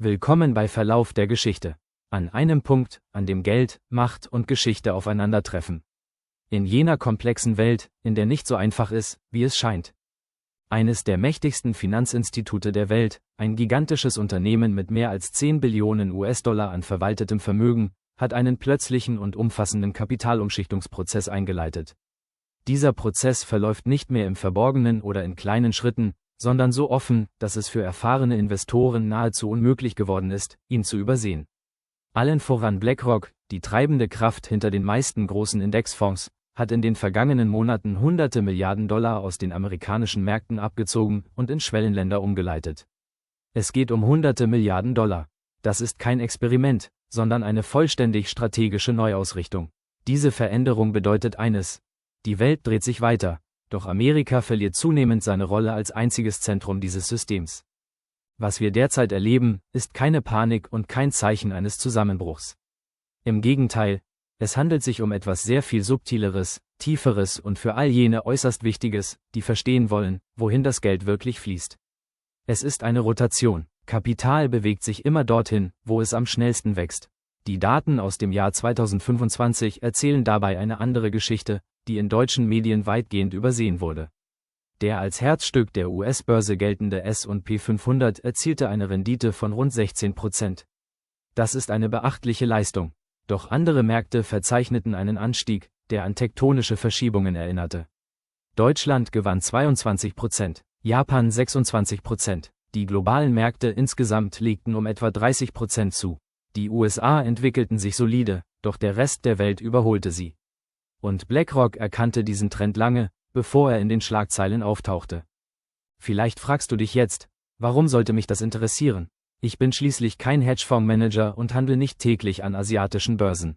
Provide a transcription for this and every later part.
Willkommen bei Verlauf der Geschichte. An einem Punkt, an dem Geld, Macht und Geschichte aufeinandertreffen. In jener komplexen Welt, in der nicht so einfach ist, wie es scheint. Eines der mächtigsten Finanzinstitute der Welt, ein gigantisches Unternehmen mit mehr als 10 Billionen US-Dollar an verwaltetem Vermögen, hat einen plötzlichen und umfassenden Kapitalumschichtungsprozess eingeleitet. Dieser Prozess verläuft nicht mehr im Verborgenen oder in kleinen Schritten, sondern so offen, dass es für erfahrene Investoren nahezu unmöglich geworden ist, ihn zu übersehen. Allen voran BlackRock, die treibende Kraft hinter den meisten großen Indexfonds, hat in den vergangenen Monaten hunderte Milliarden Dollar aus den amerikanischen Märkten abgezogen und in Schwellenländer umgeleitet. Es geht um hunderte Milliarden Dollar. Das ist kein Experiment, sondern eine vollständig strategische Neuausrichtung. Diese Veränderung bedeutet eines: Die Welt dreht sich weiter, doch Amerika verliert zunehmend seine Rolle als einziges Zentrum dieses Systems. Was wir derzeit erleben, ist keine Panik und kein Zeichen eines Zusammenbruchs. Im Gegenteil, es handelt sich um etwas sehr viel Subtileres, Tieferes und für all jene äußerst Wichtiges, die verstehen wollen, wohin das Geld wirklich fließt. Es ist eine Rotation. Kapital bewegt sich immer dorthin, wo es am schnellsten wächst. Die Daten aus dem Jahr 2025 erzählen dabei eine andere Geschichte, die in deutschen Medien weitgehend übersehen wurde. Der als Herzstück der US-Börse geltende S&P 500 erzielte eine Rendite von rund 16%. Das ist eine beachtliche Leistung. Doch andere Märkte verzeichneten einen Anstieg, der an tektonische Verschiebungen erinnerte. Deutschland gewann 22%, Japan 26%, die globalen Märkte insgesamt legten um etwa 30% zu. Die USA entwickelten sich solide, doch der Rest der Welt überholte sie. Und BlackRock erkannte diesen Trend lange, bevor er in den Schlagzeilen auftauchte. Vielleicht fragst du dich jetzt, warum sollte mich das interessieren? Ich bin schließlich kein Hedgefondsmanager und handle nicht täglich an asiatischen Börsen.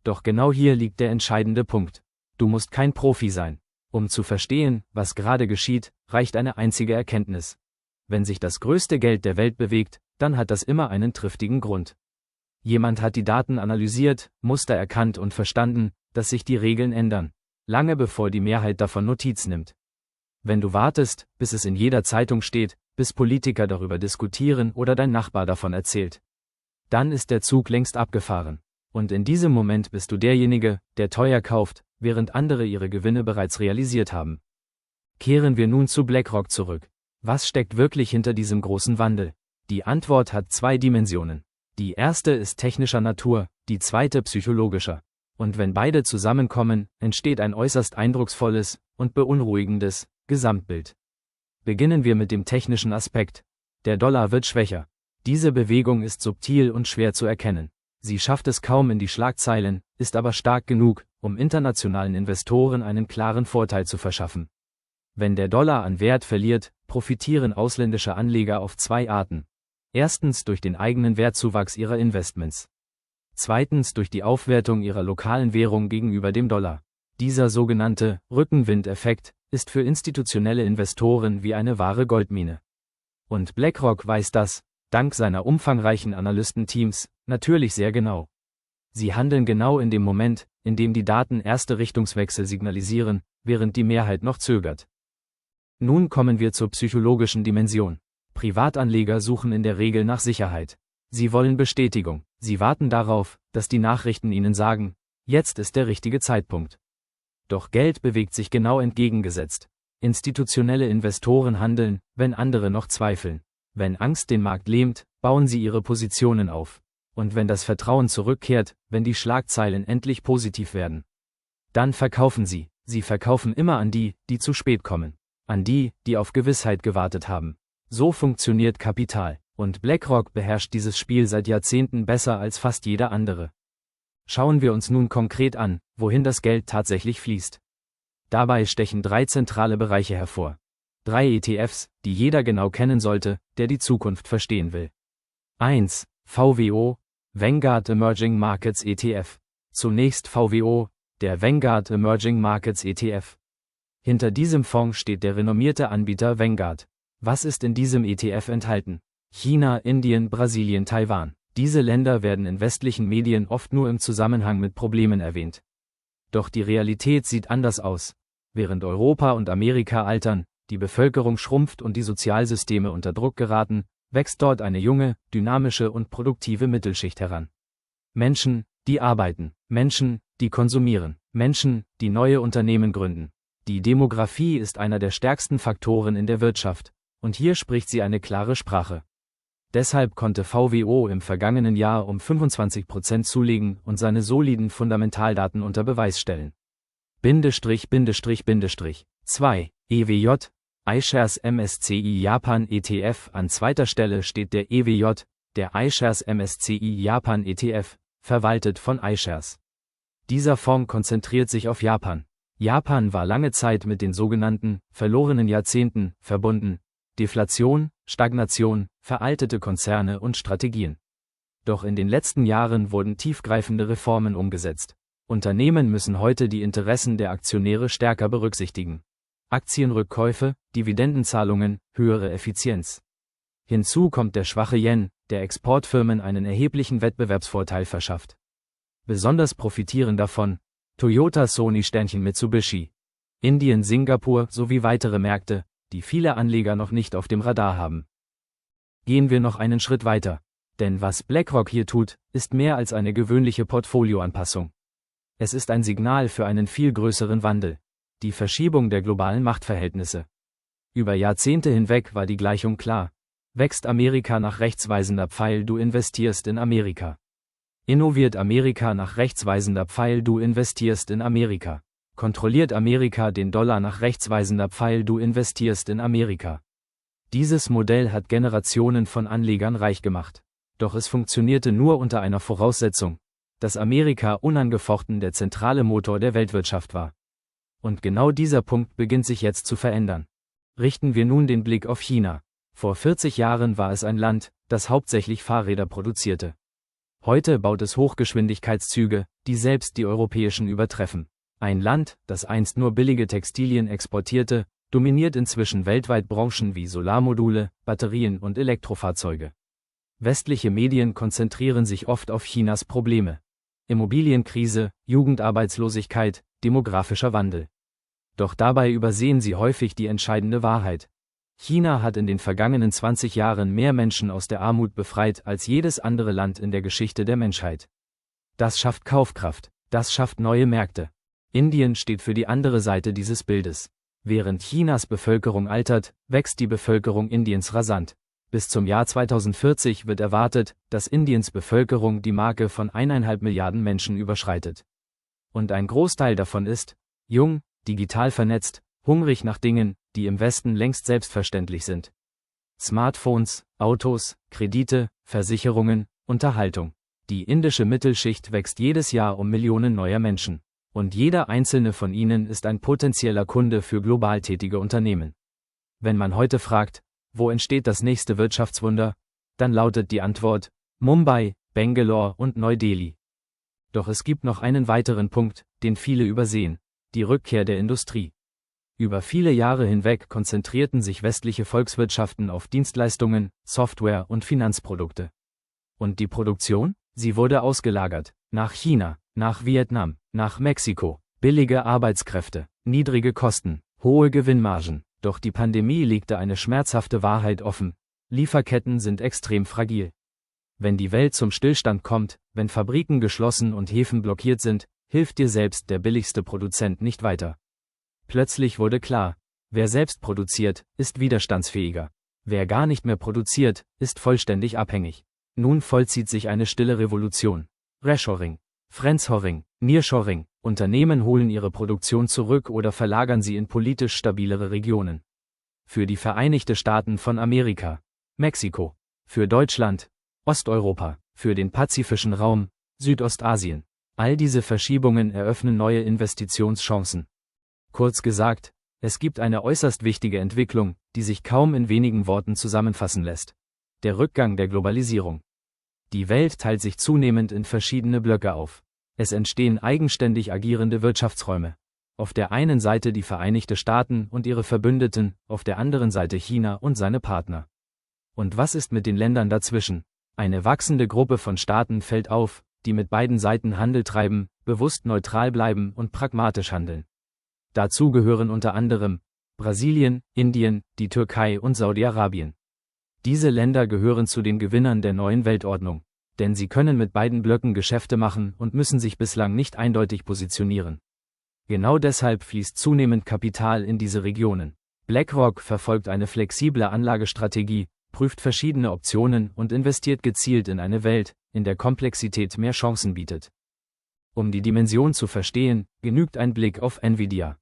Doch genau hier liegt der entscheidende Punkt. Du musst kein Profi sein. Um zu verstehen, was gerade geschieht, reicht eine einzige Erkenntnis. Wenn sich das größte Geld der Welt bewegt, dann hat das immer einen triftigen Grund. Jemand hat die Daten analysiert, Muster erkannt und verstanden, dass sich die Regeln ändern, lange bevor die Mehrheit davon Notiz nimmt. Wenn du wartest, bis es in jeder Zeitung steht, bis Politiker darüber diskutieren oder dein Nachbar davon erzählt, dann ist der Zug längst abgefahren. Und in diesem Moment bist du derjenige, der teuer kauft, während andere ihre Gewinne bereits realisiert haben. Kehren wir nun zu BlackRock zurück. Was steckt wirklich hinter diesem großen Wandel? Die Antwort hat zwei Dimensionen. Die erste ist technischer Natur, die zweite psychologischer. Und wenn beide zusammenkommen, entsteht ein äußerst eindrucksvolles und beunruhigendes Gesamtbild. Beginnen wir mit dem technischen Aspekt. Der Dollar wird schwächer. Diese Bewegung ist subtil und schwer zu erkennen. Sie schafft es kaum in die Schlagzeilen, ist aber stark genug, um internationalen Investoren einen klaren Vorteil zu verschaffen. Wenn der Dollar an Wert verliert, profitieren ausländische Anleger auf zwei Arten. Erstens durch den eigenen Wertzuwachs ihrer Investments. Zweitens durch die Aufwertung ihrer lokalen Währung gegenüber dem Dollar. Dieser sogenannte Rückenwindeffekt ist für institutionelle Investoren wie eine wahre Goldmine. Und BlackRock weiß das, dank seiner umfangreichen Analystenteams, natürlich sehr genau. Sie handeln genau in dem Moment, in dem die Daten erste Richtungswechsel signalisieren, während die Mehrheit noch zögert. Nun kommen wir zur psychologischen Dimension. Privatanleger suchen in der Regel nach Sicherheit. Sie wollen Bestätigung. Sie warten darauf, dass die Nachrichten ihnen sagen, jetzt ist der richtige Zeitpunkt. Doch Geld bewegt sich genau entgegengesetzt. Institutionelle Investoren handeln, wenn andere noch zweifeln. Wenn Angst den Markt lähmt, bauen sie ihre Positionen auf. Und wenn das Vertrauen zurückkehrt, wenn die Schlagzeilen endlich positiv werden, dann verkaufen sie. Sie verkaufen immer an die, die zu spät kommen. An die, die auf Gewissheit gewartet haben. So funktioniert Kapital. Und BlackRock beherrscht dieses Spiel seit Jahrzehnten besser als fast jeder andere. Schauen wir uns nun konkret an, wohin das Geld tatsächlich fließt. Dabei stechen drei zentrale Bereiche hervor. 3 ETFs, die jeder genau kennen sollte, der die Zukunft verstehen will. 1. VWO, Vanguard Emerging Markets ETF. Zunächst VWO, der Vanguard Emerging Markets ETF. Hinter diesem Fonds steht der renommierte Anbieter Vanguard. Was ist in diesem ETF enthalten? China, Indien, Brasilien, Taiwan. Diese Länder werden in westlichen Medien oft nur im Zusammenhang mit Problemen erwähnt. Doch die Realität sieht anders aus. Während Europa und Amerika altern, die Bevölkerung schrumpft und die Sozialsysteme unter Druck geraten, wächst dort eine junge, dynamische und produktive Mittelschicht heran. Menschen, die arbeiten, Menschen, die konsumieren, Menschen, die neue Unternehmen gründen. Die Demografie ist einer der stärksten Faktoren in der Wirtschaft, und hier spricht sie eine klare Sprache. Deshalb konnte VWO im vergangenen Jahr um 25% zulegen und seine soliden Fundamentaldaten unter Beweis stellen. _____. 2. EWJ, iShares MSCI Japan ETF. An zweiter Stelle steht der EWJ, der iShares MSCI Japan ETF, verwaltet von iShares. Dieser Fonds konzentriert sich auf Japan. Japan war lange Zeit mit den sogenannten verlorenen Jahrzehnten verbunden: Deflation, Stagnation, veraltete Konzerne und Strategien. Doch in den letzten Jahren wurden tiefgreifende Reformen umgesetzt. Unternehmen müssen heute die Interessen der Aktionäre stärker berücksichtigen. Aktienrückkäufe, Dividendenzahlungen, höhere Effizienz. Hinzu kommt der schwache Yen, der Exportfirmen einen erheblichen Wettbewerbsvorteil verschafft. Besonders profitieren davon Toyota, Sony, Mitsubishi, Indien, Singapur sowie weitere Märkte, die viele Anleger noch nicht auf dem Radar haben. Gehen wir noch einen Schritt weiter, denn was BlackRock hier tut, ist mehr als eine gewöhnliche Portfolioanpassung. Es ist ein Signal für einen viel größeren Wandel: die Verschiebung der globalen Machtverhältnisse. Über Jahrzehnte hinweg war die Gleichung klar: wächst Amerika nach rechtsweisender Pfeil, du investierst in Amerika. Innoviert Amerika nach rechtsweisender Pfeil, du investierst in Amerika. Kontrolliert Amerika den Dollar nach rechtsweisender Pfeil, du investierst in Amerika. Dieses Modell hat Generationen von Anlegern reich gemacht. Doch es funktionierte nur unter einer Voraussetzung: dass Amerika unangefochten der zentrale Motor der Weltwirtschaft war. Und genau dieser Punkt beginnt sich jetzt zu verändern. Richten wir nun den Blick auf China. Vor 40 Jahren war es ein Land, das hauptsächlich Fahrräder produzierte. Heute baut es Hochgeschwindigkeitszüge, die selbst die europäischen übertreffen. Ein Land, das einst nur billige Textilien exportierte, dominiert inzwischen weltweit Branchen wie Solarmodule, Batterien und Elektrofahrzeuge. Westliche Medien konzentrieren sich oft auf Chinas Probleme: Immobilienkrise, Jugendarbeitslosigkeit, demografischer Wandel. Doch dabei übersehen sie häufig die entscheidende Wahrheit: China hat in den vergangenen 20 Jahren mehr Menschen aus der Armut befreit als jedes andere Land in der Geschichte der Menschheit. Das schafft Kaufkraft, das schafft neue Märkte. Indien steht für die andere Seite dieses Bildes. Während Chinas Bevölkerung altert, wächst die Bevölkerung Indiens rasant. Bis zum Jahr 2040 wird erwartet, dass Indiens Bevölkerung die Marke von 1,5 Milliarden Menschen überschreitet. Und ein Großteil davon ist jung, digital vernetzt, hungrig nach Dingen, die im Westen längst selbstverständlich sind. Smartphones, Autos, Kredite, Versicherungen, Unterhaltung. Die indische Mittelschicht wächst jedes Jahr um Millionen neuer Menschen. Und jeder einzelne von ihnen ist ein potenzieller Kunde für global tätige Unternehmen. Wenn man heute fragt, wo entsteht das nächste Wirtschaftswunder, dann lautet die Antwort: Mumbai, Bangalore und Neu-Delhi. Doch es gibt noch einen weiteren Punkt, den viele übersehen: die Rückkehr der Industrie. Über viele Jahre hinweg konzentrierten sich westliche Volkswirtschaften auf Dienstleistungen, Software und Finanzprodukte. Und die Produktion? Sie wurde ausgelagert. Nach China, nach Vietnam, nach Mexiko. Billige Arbeitskräfte, niedrige Kosten, hohe Gewinnmargen. Doch die Pandemie legte eine schmerzhafte Wahrheit offen: Lieferketten sind extrem fragil. Wenn die Welt zum Stillstand kommt, wenn Fabriken geschlossen und Häfen blockiert sind, hilft dir selbst der billigste Produzent nicht weiter. Plötzlich wurde klar: wer selbst produziert, ist widerstandsfähiger. Wer gar nicht mehr produziert, ist vollständig abhängig. Nun vollzieht sich eine stille Revolution. Reshoring, Friendshoring, Nearshoring. Unternehmen holen ihre Produktion zurück oder verlagern sie in politisch stabilere Regionen. Für die Vereinigten Staaten von Amerika, Mexiko. Für Deutschland, Osteuropa. Für den pazifischen Raum, Südostasien. All diese Verschiebungen eröffnen neue Investitionschancen. Kurz gesagt, es gibt eine äußerst wichtige Entwicklung, die sich kaum in wenigen Worten zusammenfassen lässt: der Rückgang der Globalisierung. Die Welt teilt sich zunehmend in verschiedene Blöcke auf. Es entstehen eigenständig agierende Wirtschaftsräume. Auf der einen Seite die Vereinigten Staaten und ihre Verbündeten, auf der anderen Seite China und seine Partner. Und was ist mit den Ländern dazwischen? Eine wachsende Gruppe von Staaten fällt auf, die mit beiden Seiten Handel treiben, bewusst neutral bleiben und pragmatisch handeln. Dazu gehören unter anderem Brasilien, Indien, die Türkei und Saudi-Arabien. Diese Länder gehören zu den Gewinnern der neuen Weltordnung, denn sie können mit beiden Blöcken Geschäfte machen und müssen sich bislang nicht eindeutig positionieren. Genau deshalb fließt zunehmend Kapital in diese Regionen. BlackRock verfolgt eine flexible Anlagestrategie, prüft verschiedene Optionen und investiert gezielt in eine Welt, in der Komplexität mehr Chancen bietet. Um die Dimension zu verstehen, genügt ein Blick auf Nvidia.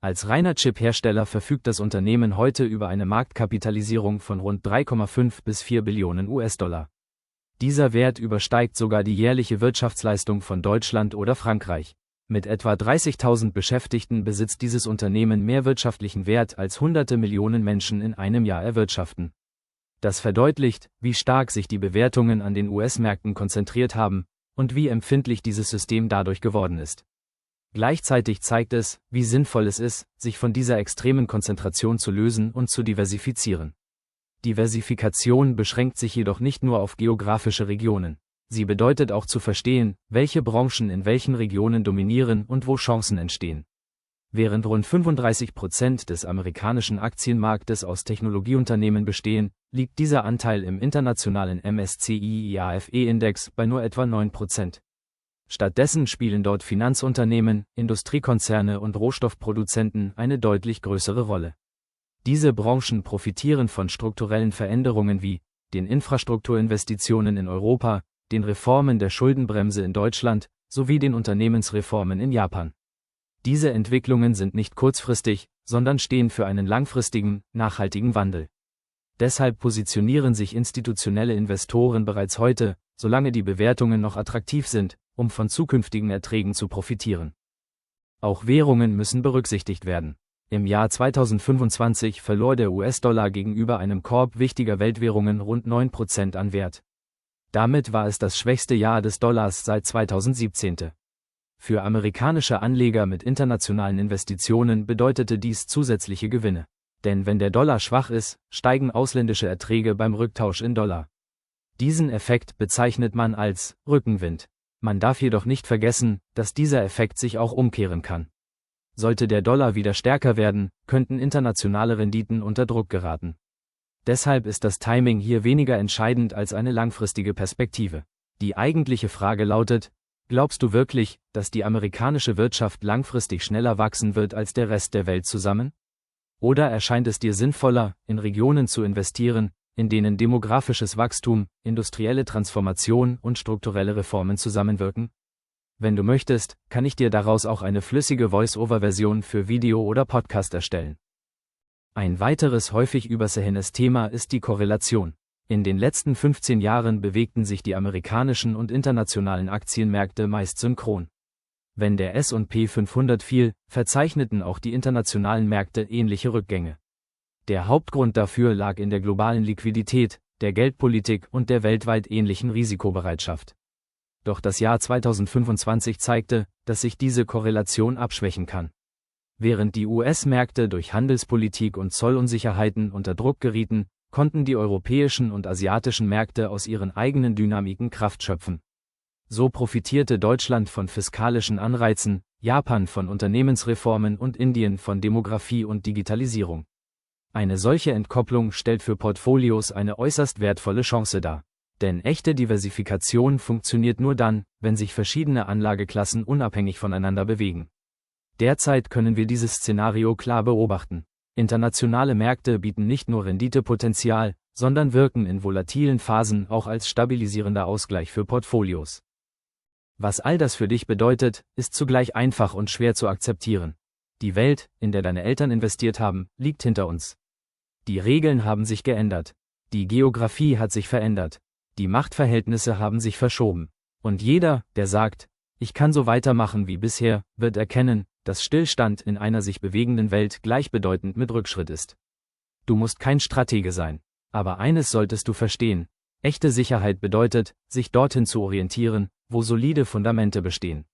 Als reiner Chip-Hersteller verfügt das Unternehmen heute über eine Marktkapitalisierung von rund 3,5 bis 4 Billionen US-Dollar. Dieser Wert übersteigt sogar die jährliche Wirtschaftsleistung von Deutschland oder Frankreich. Mit etwa 30.000 Beschäftigten besitzt dieses Unternehmen mehr wirtschaftlichen Wert als hunderte Millionen Menschen in einem Jahr erwirtschaften. Das verdeutlicht, wie stark sich die Bewertungen an den US-Märkten konzentriert haben und wie empfindlich dieses System dadurch geworden ist. Gleichzeitig zeigt es, wie sinnvoll es ist, sich von dieser extremen Konzentration zu lösen und zu diversifizieren. Diversifikation beschränkt sich jedoch nicht nur auf geografische Regionen. Sie bedeutet auch zu verstehen, welche Branchen in welchen Regionen dominieren und wo Chancen entstehen. Während rund 35% des amerikanischen Aktienmarktes aus Technologieunternehmen bestehen, liegt dieser Anteil im internationalen MSCI/IAFE-Index bei nur etwa 9%. Stattdessen spielen dort Finanzunternehmen, Industriekonzerne und Rohstoffproduzenten eine deutlich größere Rolle. Diese Branchen profitieren von strukturellen Veränderungen wie den Infrastrukturinvestitionen in Europa, den Reformen der Schuldenbremse in Deutschland sowie den Unternehmensreformen in Japan. Diese Entwicklungen sind nicht kurzfristig, sondern stehen für einen langfristigen, nachhaltigen Wandel. Deshalb positionieren sich institutionelle Investoren bereits heute, solange die Bewertungen noch attraktiv sind, um von zukünftigen Erträgen zu profitieren. Auch Währungen müssen berücksichtigt werden. Im Jahr 2025 verlor der US-Dollar gegenüber einem Korb wichtiger Weltwährungen rund 9% an Wert. Damit war es das schwächste Jahr des Dollars seit 2017. Für amerikanische Anleger mit internationalen Investitionen bedeutete dies zusätzliche Gewinne. Denn wenn der Dollar schwach ist, steigen ausländische Erträge beim Rücktausch in Dollar. Diesen Effekt bezeichnet man als Rückenwind. Man darf jedoch nicht vergessen, dass dieser Effekt sich auch umkehren kann. Sollte der Dollar wieder stärker werden, könnten internationale Renditen unter Druck geraten. Deshalb ist das Timing hier weniger entscheidend als eine langfristige Perspektive. Die eigentliche Frage lautet: Glaubst du wirklich, dass die amerikanische Wirtschaft langfristig schneller wachsen wird als der Rest der Welt zusammen? Oder erscheint es dir sinnvoller, in Regionen zu investieren, in denen demografisches Wachstum, industrielle Transformation und strukturelle Reformen zusammenwirken? Wenn du möchtest, kann ich dir daraus auch eine flüssige Voice-Over-Version für Video oder Podcast erstellen. Ein weiteres häufig übersehenes Thema ist die Korrelation. In den letzten 15 Jahren bewegten sich die amerikanischen und internationalen Aktienmärkte meist synchron. Wenn der S&P 500 fiel, verzeichneten auch die internationalen Märkte ähnliche Rückgänge. Der Hauptgrund dafür lag in der globalen Liquidität, der Geldpolitik und der weltweit ähnlichen Risikobereitschaft. Doch das Jahr 2025 zeigte, dass sich diese Korrelation abschwächen kann. Während die US-Märkte durch Handelspolitik und Zollunsicherheiten unter Druck gerieten, konnten die europäischen und asiatischen Märkte aus ihren eigenen Dynamiken Kraft schöpfen. So profitierte Deutschland von fiskalischen Anreizen, Japan von Unternehmensreformen und Indien von Demografie und Digitalisierung. Eine solche Entkopplung stellt für Portfolios eine äußerst wertvolle Chance dar. Denn echte Diversifikation funktioniert nur dann, wenn sich verschiedene Anlageklassen unabhängig voneinander bewegen. Derzeit können wir dieses Szenario klar beobachten. Internationale Märkte bieten nicht nur Renditepotenzial, sondern wirken in volatilen Phasen auch als stabilisierender Ausgleich für Portfolios. Was all das für dich bedeutet, ist zugleich einfach und schwer zu akzeptieren. Die Welt, in der deine Eltern investiert haben, liegt hinter uns. Die Regeln haben sich geändert. Die Geografie hat sich verändert. Die Machtverhältnisse haben sich verschoben. Und jeder, der sagt, ich kann so weitermachen wie bisher, wird erkennen, dass Stillstand in einer sich bewegenden Welt gleichbedeutend mit Rückschritt ist. Du musst kein Stratege sein. Aber eines solltest du verstehen: Echte Sicherheit bedeutet, sich dorthin zu orientieren, wo solide Fundamente bestehen.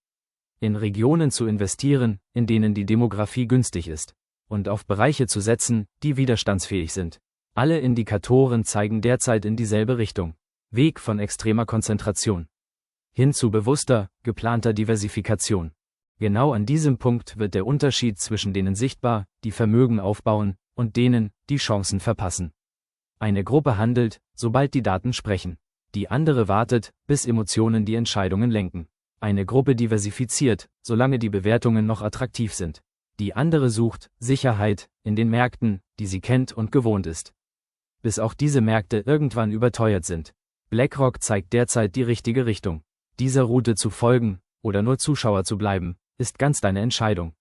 In Regionen zu investieren, in denen die Demografie günstig ist. Und auf Bereiche zu setzen, die widerstandsfähig sind. Alle Indikatoren zeigen derzeit in dieselbe Richtung. Weg von extremer Konzentration hin zu bewusster, geplanter Diversifikation. Genau an diesem Punkt wird der Unterschied zwischen denen sichtbar, die Vermögen aufbauen, und denen, die Chancen verpassen. Eine Gruppe handelt, sobald die Daten sprechen. Die andere wartet, bis Emotionen die Entscheidungen lenken. Eine Gruppe diversifiziert, solange die Bewertungen noch attraktiv sind. Die andere sucht Sicherheit in den Märkten, die sie kennt und gewohnt ist. Bis auch diese Märkte irgendwann überteuert sind. BlackRock zeigt derzeit die richtige Richtung. Dieser Route zu folgen oder nur Zuschauer zu bleiben, ist ganz deine Entscheidung.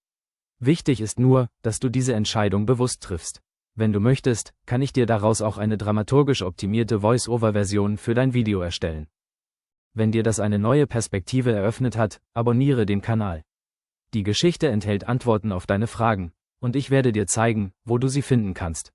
Wichtig ist nur, dass du diese Entscheidung bewusst triffst. Wenn du möchtest, kann ich dir daraus auch eine dramaturgisch optimierte Voice-Over-Version für dein Video erstellen. Wenn dir das eine neue Perspektive eröffnet hat, abonniere den Kanal. Die Geschichte enthält Antworten auf deine Fragen, und ich werde dir zeigen, wo du sie finden kannst.